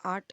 8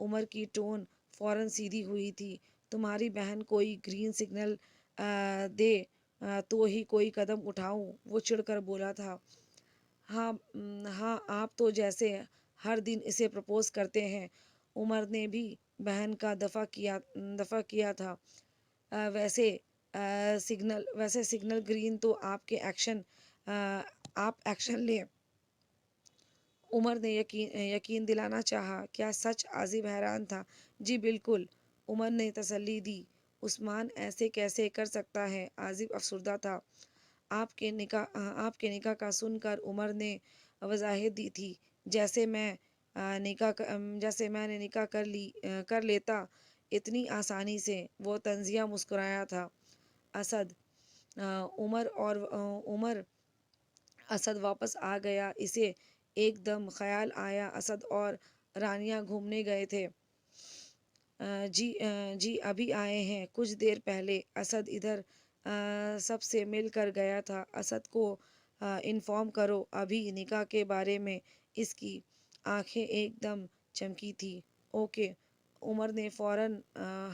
عمر کی ٹون فوراً سیدھی ہوئی تھی۔ تمہاری بہن کوئی گرین سگنل دے تو ہی کوئی قدم اٹھاؤں، وہ چڑھ کر بولا تھا۔ ہاں ہاں، آپ تو جیسے ہر دن اسے پرپوز کرتے ہیں۔ عمر نے بھی بہن کا دفاع کیا تھا۔ ویسے سگنل گرین تو آپ ایکشن لیں۔ عمر نے یقین دلانا چاہا۔ کیا سچ؟ عازب حیران تھا۔ جی بالکل، عمر نے تسلی دی۔ عثمان ایسے کیسے کر سکتا ہے؟ عازب افسردہ تھا۔ آپ کے نکاح کا سن کر عمر نے وضاحت دی تھی، جیسے میں نے نکاح کر لیتا اتنی آسانی سے۔ وہ طنزیہ مسکرایا تھا۔ اسد واپس آ گیا۔ اسے ایک دم خیال آیا اسد اور رانیہ گھومنے گئے تھے۔ جی ابھی آئے ہیں، کچھ دیر پہلے۔ اسد ادھر سب سے مل کر گیا تھا۔ اسد کو انفارم کرو ابھی نکاح کے بارے میں۔ اس کی آنکھیں ایک دم چمکی تھی۔ اوکے، عمر نے فوراً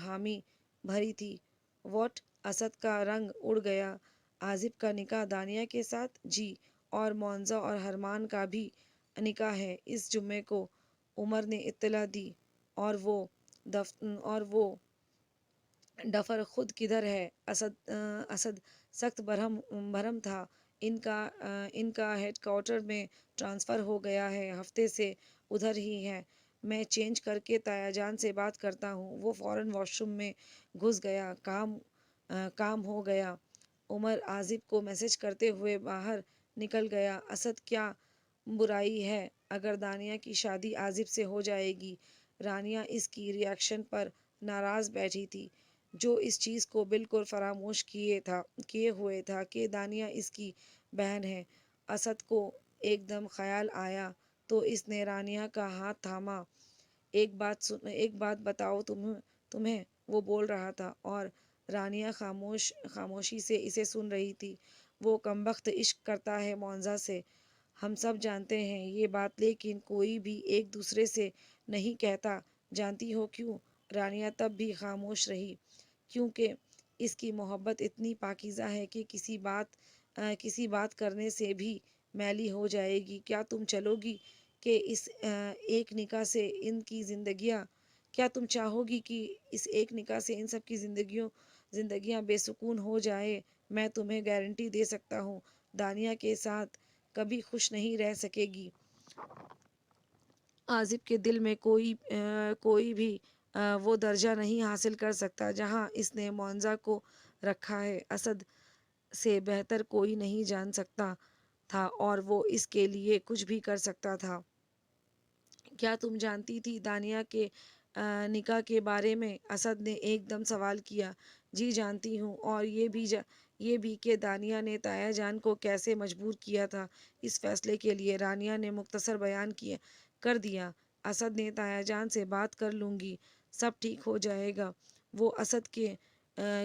حامی بھری تھی۔ واٹ؟ اسد کا رنگ اڑ گیا۔ عازب کا نکاح دانیہ کے ساتھ؟ جی، اور معزہ اور حرمان کا بھی نکاح ہے اس جمعے کو، عمر نے اطلاع دی۔ اور وہ ڈفر خود کدھر ہے؟ اسد سخت برہم تھا۔ ان کا ہیڈ کوارٹر میں ٹرانسفر ہو گیا ہے، ہفتے سے ادھر ہی ہے۔ میں چینج کر کے تایا جان سے بات کرتا ہوں۔ وہ فوراً واش روم میں گھس گیا۔ کام ہو گیا۔ عمر عازب کو میسج کرتے ہوئے باہر نکل گیا۔ اسد کیا برائی ہے اگر دانیہ کی شادی عازب سے ہو جائے گی؟ رانیہ اس کی ریاکشن پر ناراض بیٹھی تھی، جو اس چیز کو بالکل فراموش کیے ہوئے تھا کہ دانیہ اس کی بہن ہے۔ اسد کو ایک دم خیال آیا تو اس نے رانیہ کا ہاتھ تھاما۔ ایک بات بتاؤ تمہیں، وہ بول رہا تھا اور رانیہ خاموشی سے اسے سن رہی تھی۔ وہ کمبخت عشق کرتا ہے معزہ سے، ہم سب جانتے ہیں یہ بات، لیکن کوئی بھی ایک دوسرے سے نہیں کہتا۔ جانتی ہو کیوں؟ رانیہ تب بھی خاموش رہی۔ کیونکہ اس کی محبت اتنی پاکیزہ ہے کہ کسی بات کرنے سے بھی میلی ہو جائے گی۔ کیا تم چاہو گی کہ اس ایک نکاح سے ان سب کی زندگیاں بے سکون ہو جائے؟ میں تمہیں گارنٹی دے سکتا ہوں دانیہ کے ساتھ کبھی خوش نہیں رہ سکے گی۔ عازب کے دل میں کوئی بھی وہ درجہ نہیں حاصل کر سکتا جہاں اس نے معزہ کو رکھا ہے۔ اسد سے بہتر کوئی نہیں جان سکتا تھا اور وہ اس کے لیے کچھ بھی کر سکتا تھا۔ کیا تم جانتی تھی دانیہ کے نکاح کے بارے میں؟ اسد نے ایک دم سوال کیا۔ جی جانتی ہوں، اور یہ بھی کہ دانیہ نے تایا جان کو کیسے مجبور کیا تھا اس فیصلے کے لیے۔ رانیہ نے مختصر بیان کر دیا۔ اسد نے تایا جان سے بات کر لوں گی، سب ٹھیک ہو جائے گا۔ وہ اسد کے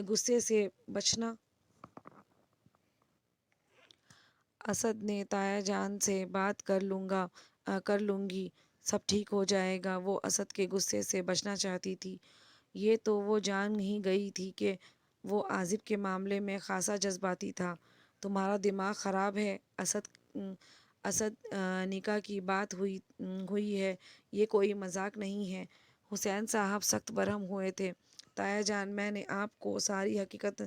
غصے سے بچنا۔ اسد نے تایا جان سے بات کر لوں گی، سب ٹھیک ہو جائے گا۔ وہ اسد کے غصے سے بچنا چاہتی تھی۔ یہ تو وہ جان ہی گئی تھی کہ وہ عازب کے معاملے میں خاصا جذباتی تھا۔ تمہارا دماغ خراب ہے اسد، نکاح کی بات ہوئی ہے، یہ کوئی مذاق نہیں ہے۔ حسین صاحب سخت برہم ہوئے تھے۔ تایا جان، میں نے آپ کو ساری حقیقت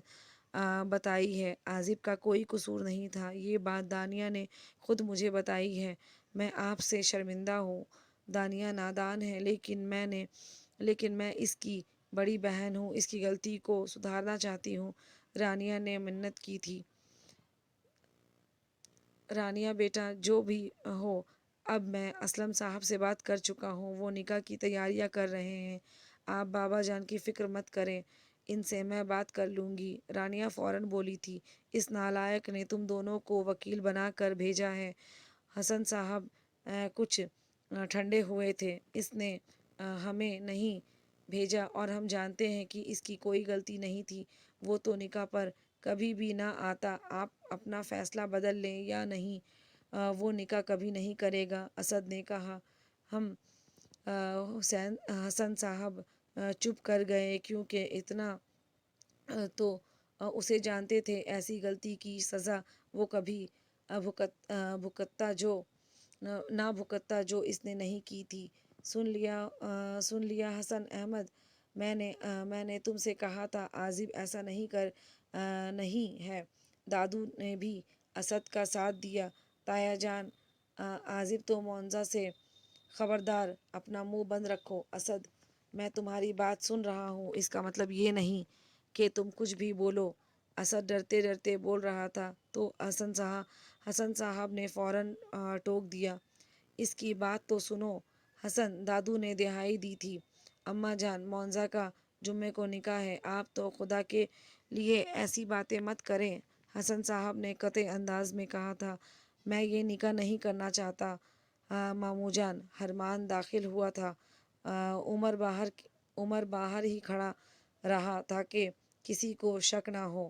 بتائی ہے، عازب کا کوئی قصور نہیں تھا۔ یہ بات دانیہ نے خود مجھے بتائی ہے۔ میں آپ سے شرمندہ ہوں۔ دانیہ نادان ہے، لیکن میں اس کی بڑی بہن ہوں، اس کی غلطی کو سدھارنا چاہتی ہوں۔ رانیہ نے منت کی تھی۔ رانیہ بیٹا، جو بھی ہو، اب میں اسلم صاحب سے بات کر چکا ہوں، وہ نکاح کی تیاریاں کر رہے ہیں۔ آپ بابا جان کی فکر مت کریں، ان سے میں بات کر لوں گی۔ رانیہ فوراً بولی تھی۔ اس نالائق نے تم دونوں کو وکیل بنا کر بھیجا ہے۔ حسن صاحب کچھ ٹھنڈے ہوئے تھے۔ اس نے ہمیں نہیں بھیجا اور ہم جانتے ہیں کہ اس کی کوئی غلطی نہیں تھی۔ وہ تو نکاح پر کبھی بھی نہ آتا۔ آپ اپنا فیصلہ بدل لیں یا نہیں، وہ نکاح کبھی نہیں کرے گا۔ اسد نے کہا، ہم حسن صاحب چپ کر گئے، کیونکہ اتنا تو اسے جانتے تھے ایسی غلطی کی سزا وہ کبھی بھگتتا جو نہ بھگتتا جو اس نے نہیں کی تھی۔ سن لیا حسن احمد، میں نے تم سے کہا تھا عازب ایسا نہیں ہے۔ دادو نے بھی اسد کا ساتھ دیا۔ تایا جان، عازب تو معجزہ سے خبردار، اپنا منہ بند رکھو۔ اسد، میں تمہاری بات سن رہا ہوں، اس کا مطلب یہ نہیں کہ تم کچھ بھی بولو۔ اسد ڈرتے ڈرتے بول رہا تھا تو حسن صاحب نے فوراً ٹوک دیا، اس کی بات تو سنو۔ حسن دادو نے دہائی دی تھی، اماں جان معجزہ کا جمعے کو نکاح ہے، آپ تو خدا کے لیے ایسی باتیں مت کریں۔ حسن صاحب نے قاطع انداز میں کہا تھا، میں یہ نکاح نہیں کرنا چاہتا ماموں جان۔ حرمان داخل ہوا تھا۔ عمر باہر ہی کھڑا رہا تاکہ کسی کو شک نہ ہو۔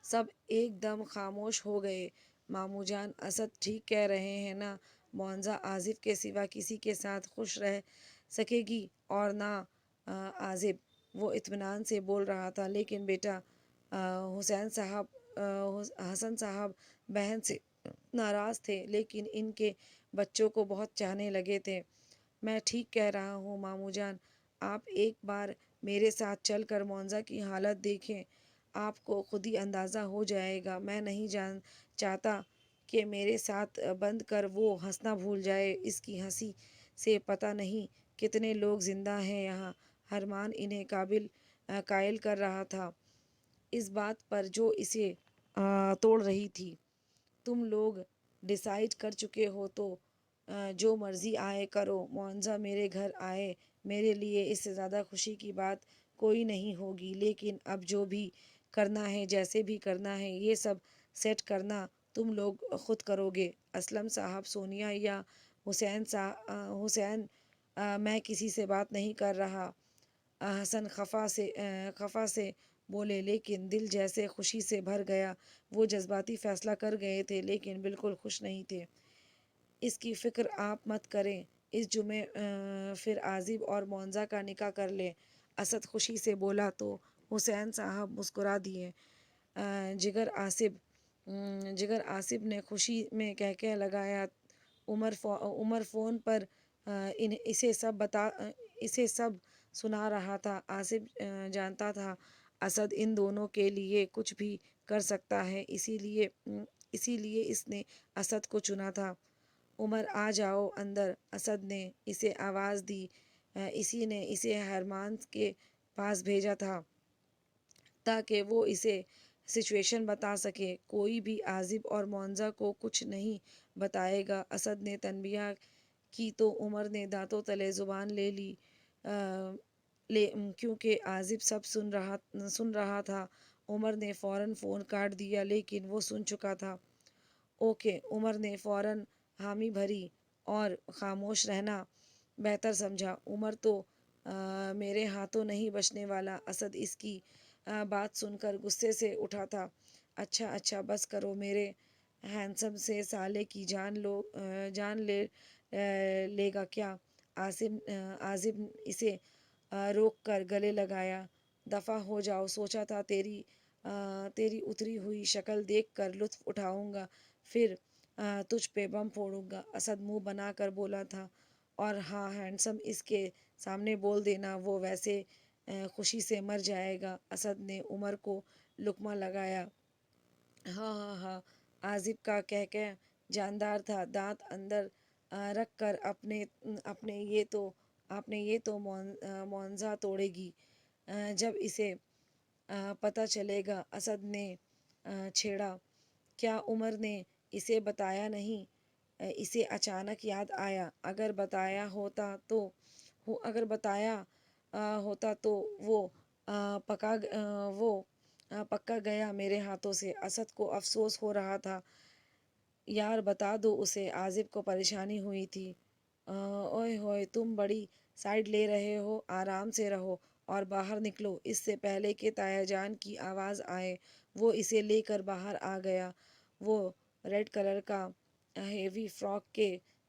سب ایک دم خاموش ہو گئے۔ ماموں جان، اسد ٹھیک کہہ رہے ہیں نا؟ معجزہ عازب کے سوا کسی کے ساتھ خوش رہ سکے گی اور نہ عازب؟ وہ اطمینان سے بول رہا تھا، لیکن بیٹا حسن صاحب بہن سے ناراض تھے، لیکن ان کے بچوں کو بہت چاہنے لگے تھے۔ میں ٹھیک کہہ رہا ہوں ماموں جان، آپ ایک بار میرے ساتھ چل کر معجزہ کی حالت دیکھیں، آپ کو خود ہی اندازہ ہو جائے گا۔ میں نہیں چاہتا کہ میرے ساتھ بندھ کر وہ ہنسنا بھول جائے، اس کی ہنسی سے پتہ نہیں کتنے لوگ زندہ ہیں یہاں۔ حرمان انہیں قائل کر رہا تھا اس بات پر جو اسے توڑ رہی تھی۔ تم لوگ ڈیسائیڈ کر چکے ہو تو جو مرضی آئے کرو۔ معجزہ میرے گھر آئے، میرے لیے اس سے زیادہ خوشی کی بات کوئی نہیں ہوگی، لیکن اب جو بھی کرنا ہے، جیسے بھی کرنا ہے، یہ سب سیٹ کرنا تم لوگ خود کرو گے۔ اسلم صاحب، سونیا یا حسین، میں کسی سے بات نہیں کر رہا۔ حسن خفا سے بولے، لیکن دل جیسے خوشی سے بھر گیا۔ وہ جذباتی فیصلہ کر گئے تھے، لیکن بالکل خوش نہیں تھے۔ اس کی فکر آپ مت کریں، اس جمعے پھر عازب اور معجزہ کا نکاح کر لیں۔ اسد خوشی سے بولا تو حسین صاحب مسکرا دیے۔ جگر آصف نے خوشی میں کہکہہ لگایا۔ عمر فون پر اسے سب سنا رہا تھا۔ آصف جانتا تھا اسد ان دونوں کے لیے کچھ بھی کر سکتا ہے، اسی لیے اس نے اسد کو چنا تھا۔ عمر، آ جاؤ اندر، اسد نے اسے آواز دی۔ اسی نے اسے حرمان کے پاس بھیجا تھا تاکہ وہ اسے سچویشن بتا سکے۔ کوئی بھی عازب اور معجزہ کو کچھ نہیں بتائے گا۔ اسد نے تنبیہ کی تو عمر نے دانتوں تلے زبان لے لی، کیونکہ عازب سب سن رہا تھا۔ عمر نے فوراً فون کاٹ دیا، لیکن وہ سن چکا تھا۔ اوکے، عمر نے فوراً حامی بھری اور خاموش رہنا بہتر سمجھا۔ عمر تو میرے ہاتھوں نہیں بچنے والا۔ اسد اس کی بات سن کر غصے سے اٹھا تھا۔ اچھا بس کرو، میرے ہینڈسم سے سالے کی جان لے گا کیا؟ عازب اسے روک کر گلے لگایا۔ دفع ہو جاؤ، سوچا تھا تیری اتری ہوئی شکل دیکھ کر لطف اٹھاؤں گا، پھر تجھ پہ بم پھوڑوں گا۔ اسد منہ بنا کر بولا تھا، اور ہاں ہینڈسم اس کے سامنے بول دینا، وہ ویسے خوشی سے مر جائے گا۔ اسد نے عمر کو لقمہ لگایا۔ ہاں، عازب کا کہکہہ جاندار تھا۔ دانت اندر رکھ کر آپ نے یہ تو معجزہ توڑے گی جب اسے پتہ چلے گا۔ اسد نے چھیڑا، کیا عمر نے اسے بتایا نہیں؟ اسے اچانک یاد آیا، اگر بتایا ہوتا تو وہ پکا گیا میرے ہاتھوں سے۔ اسد کو افسوس ہو رہا تھا، یار بتا دو اسے۔ عازب کو پریشانی ہوئی تھی۔ اوئے ہوئے، تم بڑی سائیڈ لے رہے ہو، آرام سے رہو اور باہر نکلو اس سے پہلے کہ تایا جان کی آواز آئے۔ وہ اسے لے کر باہر آ گیا۔ وہ ریڈ کلر کا ہیوی فراک کے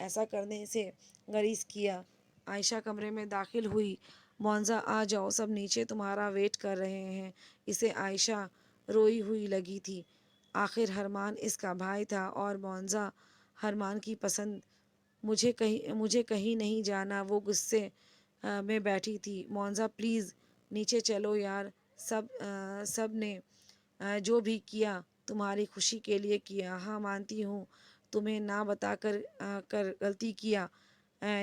ایسا کرنے سے گریز کیا۔ عائشہ کمرے میں داخل ہوئی۔ معاوضہ آ جاؤ، سب نیچے تمہارا ویٹ کر رہے ہیں۔ اسے عائشہ روئی ہوئی لگی تھی۔ آخر حرمان اس کا بھائی تھا اور معاوضہ حرمان کی پسند۔ مجھے کہیں نہیں جانا، وہ غصے میں بیٹھی تھی۔ معاوضہ پلیز نیچے چلو یار، سب نے جو بھی کیا تمہاری خوشی کے لیے کیا۔ ہاں مانتی ہوں تمہیں نہ بتا کر غلطی کیا۔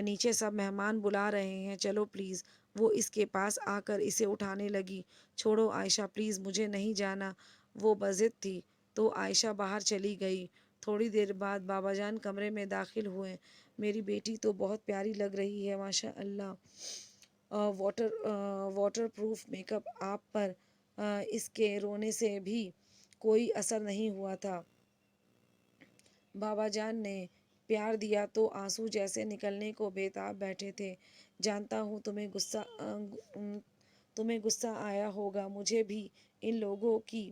نیچے سب مہمان بلا رہے ہیں، چلو پلیز۔ وہ اس کے پاس آ کر اسے اٹھانے لگی۔ چھوڑو عائشہ پلیز، مجھے نہیں جانا۔ وہ بضد تھی تو عائشہ باہر چلی گئی۔ تھوڑی دیر بعد بابا جان کمرے میں داخل ہوئے۔ میری بیٹی تو بہت پیاری لگ رہی ہے ماشاء اللہ۔ واٹر پروف میک اپ آپ پر اس کے رونے سے بھی کوئی اثر نہیں ہوا تھا۔ بابا جان نے پیار دیا تو آنسو جیسے نکلنے کو بے تاب بیٹھے تھے۔ جانتا ہوں تمہیں غصہ آیا ہوگا، مجھے بھی ان لوگوں کی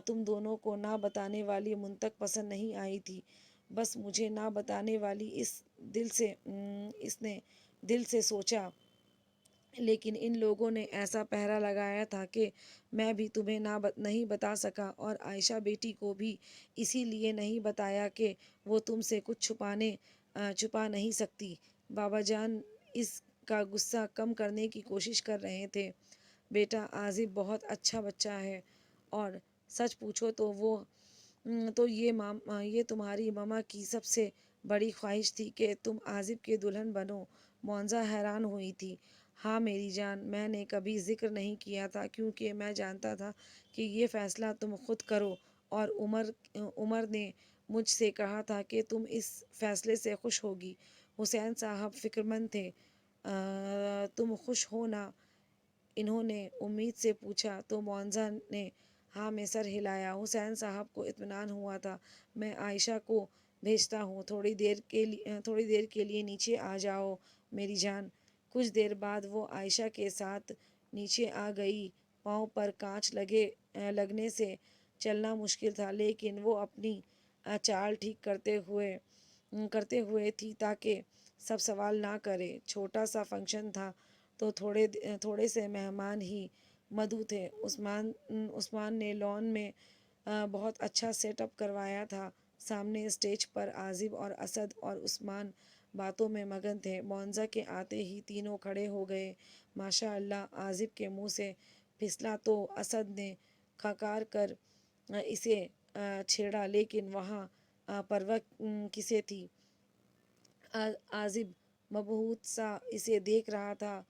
تم دونوں کو نہ بتانے والی منطق پسند نہیں آئی تھی۔ بس مجھے نہ بتانے والی اس نے دل سے سوچا، لیکن ان لوگوں نے ایسا پہرا لگایا تھا کہ میں بھی تمہیں نہیں بتا سکا، اور عائشہ بیٹی کو بھی اسی لیے نہیں بتایا کہ وہ تم سے کچھ چھپا نہیں سکتی۔ بابا جان اس کا غصہ کم کرنے کی کوشش کر رہے تھے۔ بیٹا عازب بہت اچھا بچہ ہے، اور سچ پوچھو تو یہ تمہاری ماما کی سب سے بڑی خواہش تھی کہ تم عازب کی دلہن بنو۔ معاوضہ حیران ہوئی تھی۔ ہاں میری جان، میں نے کبھی ذکر نہیں کیا تھا کیونکہ میں جانتا تھا کہ یہ فیصلہ تم خود کرو، اور عمر نے مجھ سے کہا تھا کہ تم اس فیصلے سے خوش ہوگی۔ حسین صاحب فکر مند تھے۔ تم خوش ہو نا؟ انہوں نے امید سے پوچھا تو معاوضہ نے ہاں میں سر ہلایا۔ حسین صاحب کو اطمینان ہوا تھا۔ میں عائشہ کو بھیجتا ہوں، تھوڑی دیر کے لیے نیچے آ جاؤ میری جان۔ کچھ دیر بعد وہ عائشہ کے ساتھ نیچے آ گئی۔ پاؤں پر کانچ لگنے سے چلنا مشکل تھا، لیکن وہ اپنی چال ٹھیک کرتے ہوئے تھی تاکہ سب سوال نہ کرے۔ چھوٹا سا فنکشن تھا تو تھوڑے سے مہمان ہی مدعو تھے۔ عثمان نے لان میں بہت اچھا سیٹ اپ کروایا تھا۔ سامنے اسٹیج پر عازب اور اسد اور عثمان باتوں میں مگن تھے۔ معاوضہ کے آتے ہی تینوں کھڑے ہو گئے۔ ماشاء اللہ، عازب کے منہ سے پھسلا تو اسد نے کھنکار کر اسے چھیڑا، لیکن وہاں پرواہ کسے تھی؟ عازب مبہوت سا اسے دیکھ رہا تھا۔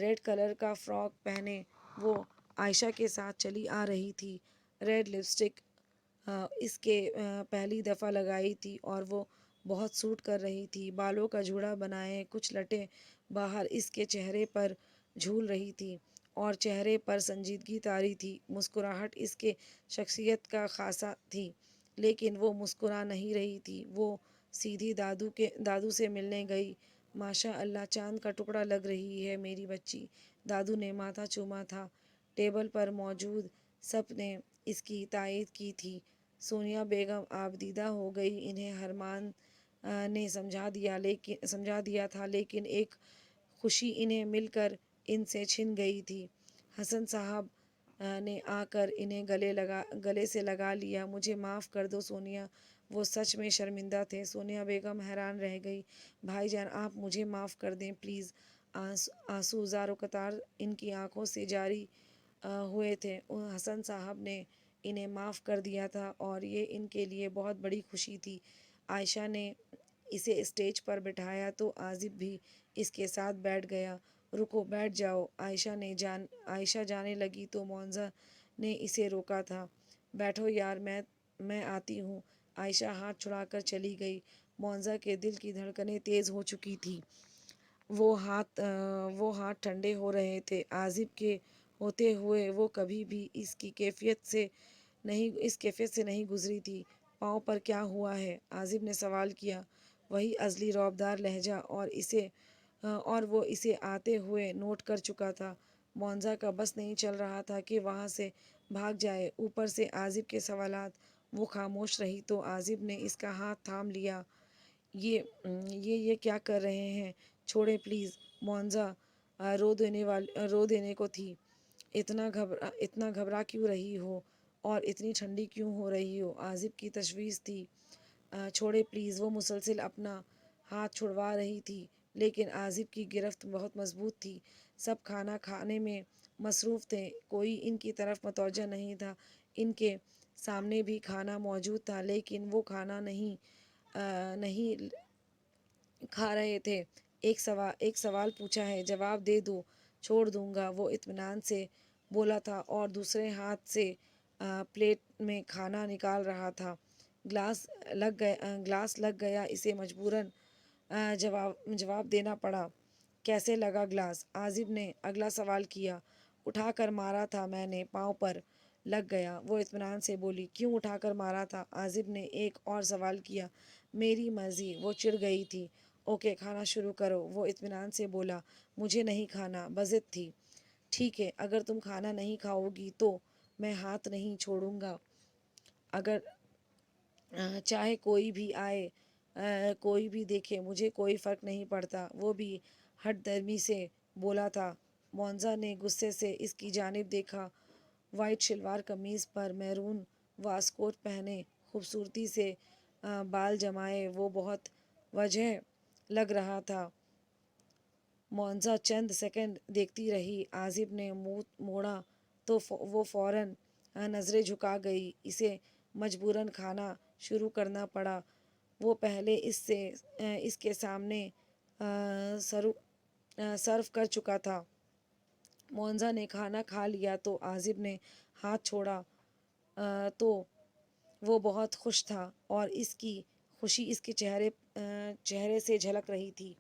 ریڈ کلر کا فراک پہنے وہ عائشہ کے ساتھ چلی آ رہی تھی۔ ریڈ لپسٹک اس کے پہلی دفعہ لگائی تھی اور وہ بہت سوٹ کر رہی تھی۔ بالوں کا جوڑا بنائے کچھ لٹیں باہر اس کے چہرے پر جھول رہی تھی، اور چہرے پر سنجیدگی طاری تھی۔ مسکراہٹ اس کے شخصیت کا خاصہ تھی، لیکن وہ مسکرا نہیں رہی تھی، وہ سیدھی دادو سے ملنے گئی۔ ماشاء اللہ، چاند کا ٹکڑا لگ رہی ہے میری بچی۔ دادو نے ماتھا چوما تھا۔ ٹیبل پر موجود سب نے اس کی تائید کی تھی۔ سونیا بیگم آپ دیدہ ہو گئی، انہیں حرمان نے سمجھا دیا تھا، لیکن ایک خوشی انہیں مل کر ان سے چھن گئی تھی۔ حسن صاحب نے آ کر انہیں گلے سے لگا لیا۔ مجھے معاف کر دو سونیا، وہ سچ میں شرمندہ تھے۔ سونیا بیگم حیران رہ گئی۔ بھائی جان، آپ مجھے معاف کر دیں پلیز۔ آنسو زار قطار ان کی آنکھوں سے جاری ہوئے تھے۔ حسن صاحب نے انہیں معاف کر دیا تھا اور یہ ان کے لیے بہت بڑی خوشی تھی۔ عائشہ نے اسے اسٹیج پر بٹھایا تو عازب بھی اس کے ساتھ بیٹھ گیا۔ رکو، بیٹھ جاؤ۔ عائشہ جانے لگی تو معاوضہ نے اسے روکا تھا۔ بیٹھو یار، میں آتی ہوں۔ عائشہ ہاتھ چھڑا کر چلی گئی۔ معاوضہ کے دل کی دھڑکنیں تیز ہو چکی تھی۔ وہ ہاتھ ٹھنڈے ہو رہے تھے۔ عازب کے ہوتے ہوئے وہ کبھی بھی اس کیفیت سے نہیں گزری تھی۔ پاؤں پر کیا ہوا ہے؟ عازب نے سوال کیا۔ وہی ازلی رعبدار لہجہ، اور وہ اسے آتے ہوئے نوٹ کر چکا تھا۔ معاوضہ کا بس نہیں چل رہا تھا کہ وہاں سے بھاگ جائے، اوپر سے عازب کے سوالات۔ وہ خاموش رہی تو عازب نے اس کا ہاتھ تھام لیا۔ یہ کیا کر رہے ہیں؟ چھوڑیں پلیز۔ معانزہ رو دینے کو تھی۔ اتنا گھبرا کیوں رہی ہو اور اتنی ٹھنڈی کیوں ہو رہی ہو؟ عازب کی تشویش تھی۔ چھوڑے پلیز۔ وہ مسلسل اپنا ہاتھ چھڑوا رہی تھی لیکن عازب کی گرفت بہت مضبوط تھی۔ سب کھانا کھانے میں مصروف تھے، کوئی ان کی طرف متوجہ نہیں تھا۔ ان کے سامنے بھی کھانا موجود تھا لیکن وہ کھانا نہیں کھا رہے تھے۔ ایک سوال پوچھا ہے، جواب دے دو، چھوڑ دوں گا، وہ اطمینان سے بولا تھا اور دوسرے ہاتھ سے پلیٹ میں کھانا نکال رہا تھا۔ گلاس لگ گیا، اسے مجبوراً جواب دینا پڑا۔ کیسے لگا گلاس؟ عازب نے اگلا سوال کیا۔ اٹھا کر مارا تھا میں نے، پاؤں پر لگ گیا، وہ اطمینان سے بولی۔ کیوں اٹھا کر مارا تھا؟ عازب نے ایک اور سوال کیا۔ میری مرضی، وہ چڑ گئی تھی۔ اوکے، کھانا شروع کرو، وہ اطمینان سے بولا۔ مجھے نہیں کھانا، بضد تھی۔ ٹھیک ہے، اگر تم کھانا نہیں کھاؤ گی تو میں ہاتھ نہیں چھوڑوں گا، اگر چاہے کوئی بھی آئے، کوئی بھی دیکھے، مجھے کوئی فرق نہیں پڑتا، وہ بھی ہٹ درمی سے بولا تھا۔ معانزہ نے غصے سے اس کی جانب دیکھا۔ وائٹ شلوار قمیض پر میرون واسکوٹ پہنے، خوبصورتی سے بال جمائے، وہ بہت وجہ لگ رہا تھا۔ معانزہ چند سیکنڈ دیکھتی رہی۔ عازب نے منہ موڑا تو وہ فوراً نظریں جھکا گئی۔ اسے مجبوراً کھانا شروع کرنا پڑا۔ وہ پہلے اس کے سامنے سرو کر چکا تھا۔ معانزہ نے کھانا کھا لیا تو عازب نے ہاتھ چھوڑا تو وہ بہت خوش تھا اور اس کی خوشی اس کے چہرے سے جھلک رہی تھی۔